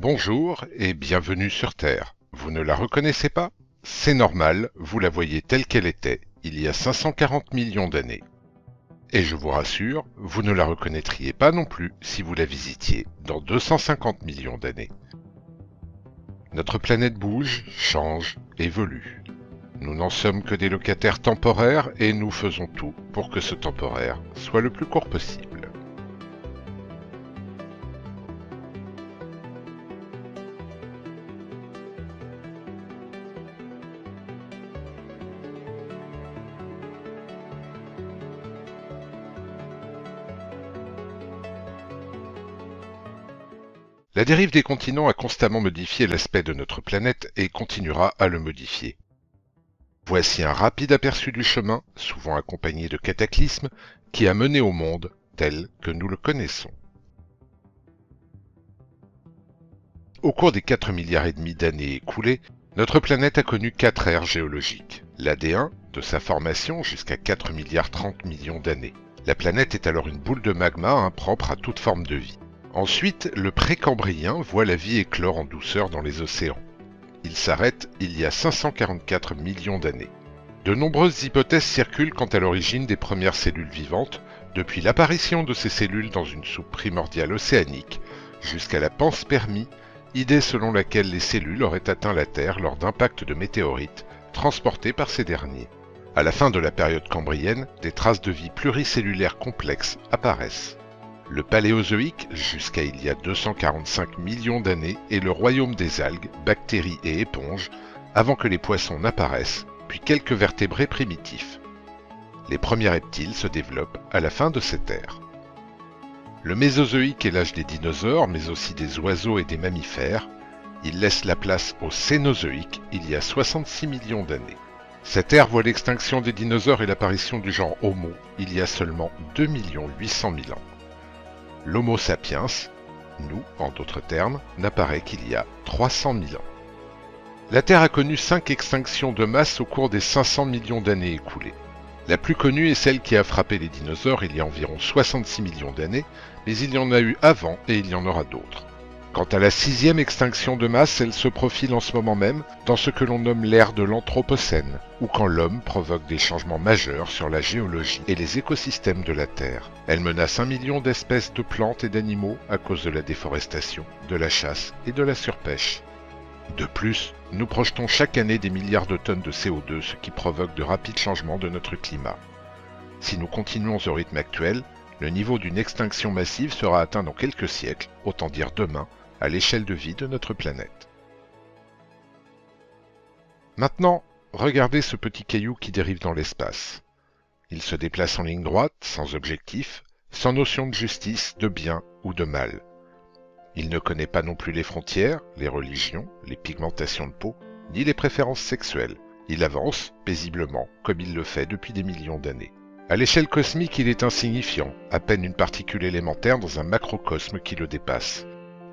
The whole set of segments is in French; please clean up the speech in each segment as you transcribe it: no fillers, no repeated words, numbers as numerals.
Bonjour et bienvenue sur Terre. Vous ne la reconnaissez pas? C'est normal, vous la voyez telle qu'elle était, il y a 540 millions d'années. Et je vous rassure, vous ne la reconnaîtriez pas non plus si vous la visitiez dans 250 millions d'années. Notre planète bouge, change, évolue. Nous n'en sommes que des locataires temporaires et nous faisons tout pour que ce temporaire soit le plus court possible. La dérive des continents a constamment modifié l'aspect de notre planète et continuera à le modifier. Voici un rapide aperçu du chemin, souvent accompagné de cataclysmes, qui a mené au monde tel que nous le connaissons. Au cours des 4 milliards et demi d'années écoulées, notre planète a connu 4 ères géologiques. L'AD1, de sa formation jusqu'à 4 milliards 30 millions d'années. La planète est alors une boule de magma impropre à toute forme de vie. Ensuite, le précambrien voit la vie éclore en douceur dans les océans. Il s'arrête il y a 544 millions d'années. De nombreuses hypothèses circulent quant à l'origine des premières cellules vivantes, depuis l'apparition de ces cellules dans une soupe primordiale océanique, jusqu'à la panspermie, idée selon laquelle les cellules auraient atteint la Terre lors d'impacts de météorites transportés par ces derniers. À la fin de la période cambrienne, des traces de vie pluricellulaire complexes apparaissent. Le Paléozoïque, jusqu'à il y a 245 millions d'années, est le royaume des algues, bactéries et éponges, avant que les poissons n'apparaissent, puis quelques vertébrés primitifs. Les premiers reptiles se développent à la fin de cette ère. Le Mésozoïque est l'âge des dinosaures, mais aussi des oiseaux et des mammifères. Il laisse la place au Cénozoïque, il y a 66 millions d'années. Cette ère voit l'extinction des dinosaures et l'apparition du genre Homo, il y a seulement 2 800 000 ans. L'Homo sapiens, nous, en d'autres termes, n'apparaît qu'il y a 300 000 ans. La Terre a connu 5 extinctions de masse au cours des 500 millions d'années écoulées. La plus connue est celle qui a frappé les dinosaures il y a environ 66 millions d'années, mais il y en a eu avant et il y en aura d'autres. Quant à la 6e extinction de masse, elle se profile en ce moment même dans ce que l'on nomme l'ère de l'Anthropocène, ou quand l'homme provoque des changements majeurs sur la géologie et les écosystèmes de la Terre. Elle menace 1 million d'espèces de plantes et d'animaux à cause de la déforestation, de la chasse et de la surpêche. De plus, nous projetons chaque année des milliards de tonnes de CO2, ce qui provoque de rapides changements de notre climat. Si nous continuons au rythme actuel, le niveau d'une extinction massive sera atteint dans quelques siècles, autant dire demain, à l'échelle de vie de notre planète. Maintenant, regardez ce petit caillou qui dérive dans l'espace. Il se déplace en ligne droite, sans objectif, sans notion de justice, de bien ou de mal. Il ne connaît pas non plus les frontières, les religions, les pigmentations de peau, ni les préférences sexuelles. Il avance, paisiblement, comme il le fait depuis des millions d'années. À l'échelle cosmique, il est insignifiant, à peine une particule élémentaire dans un macrocosme qui le dépasse.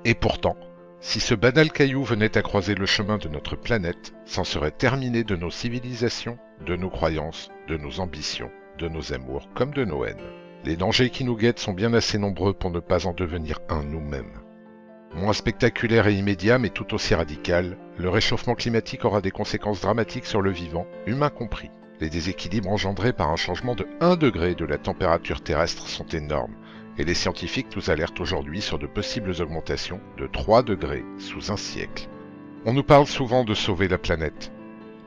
Et pourtant, si ce banal caillou venait à croiser le chemin de notre planète, c'en serait terminé de nos civilisations, de nos croyances, de nos ambitions, de nos amours comme de nos haines. Les dangers qui nous guettent sont bien assez nombreux pour ne pas en devenir un nous-mêmes. Moins spectaculaire et immédiat, mais tout aussi radical, le réchauffement climatique aura des conséquences dramatiques sur le vivant, humain compris. Les déséquilibres engendrés par un changement de 1 degré de la température terrestre sont énormes, et les scientifiques nous alertent aujourd'hui sur de possibles augmentations de 3 degrés sous un siècle. On nous parle souvent de sauver la planète,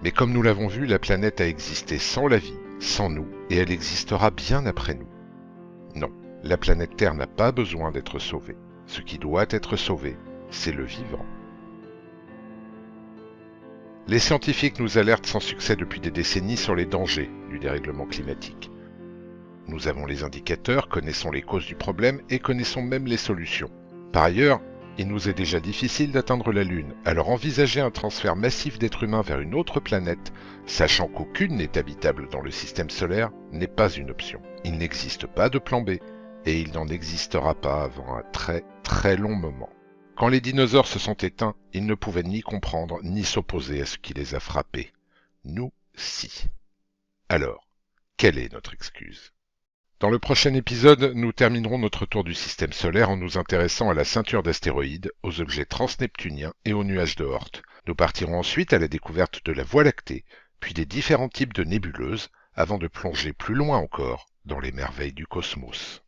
mais comme nous l'avons vu, la planète a existé sans la vie, sans nous, et elle existera bien après nous. Non, la planète Terre n'a pas besoin d'être sauvée. Ce qui doit être sauvé, c'est le vivant. Les scientifiques nous alertent sans succès depuis des décennies sur les dangers du dérèglement climatique. Nous avons les indicateurs, connaissons les causes du problème et connaissons même les solutions. Par ailleurs, il nous est déjà difficile d'atteindre la Lune, alors envisager un transfert massif d'êtres humains vers une autre planète, sachant qu'aucune n'est habitable dans le système solaire, n'est pas une option. Il n'existe pas de plan B, et il n'en existera pas avant un très long moment. Quand les dinosaures se sont éteints, ils ne pouvaient ni comprendre ni s'opposer à ce qui les a frappés. Nous, si. Alors, quelle est notre excuse ? Dans le prochain épisode, nous terminerons notre tour du système solaire en nous intéressant à la ceinture d'astéroïdes, aux objets transneptuniens et aux nuages de Oort. Nous partirons ensuite à la découverte de la Voie lactée, puis des différents types de nébuleuses, avant de plonger plus loin encore dans les merveilles du cosmos.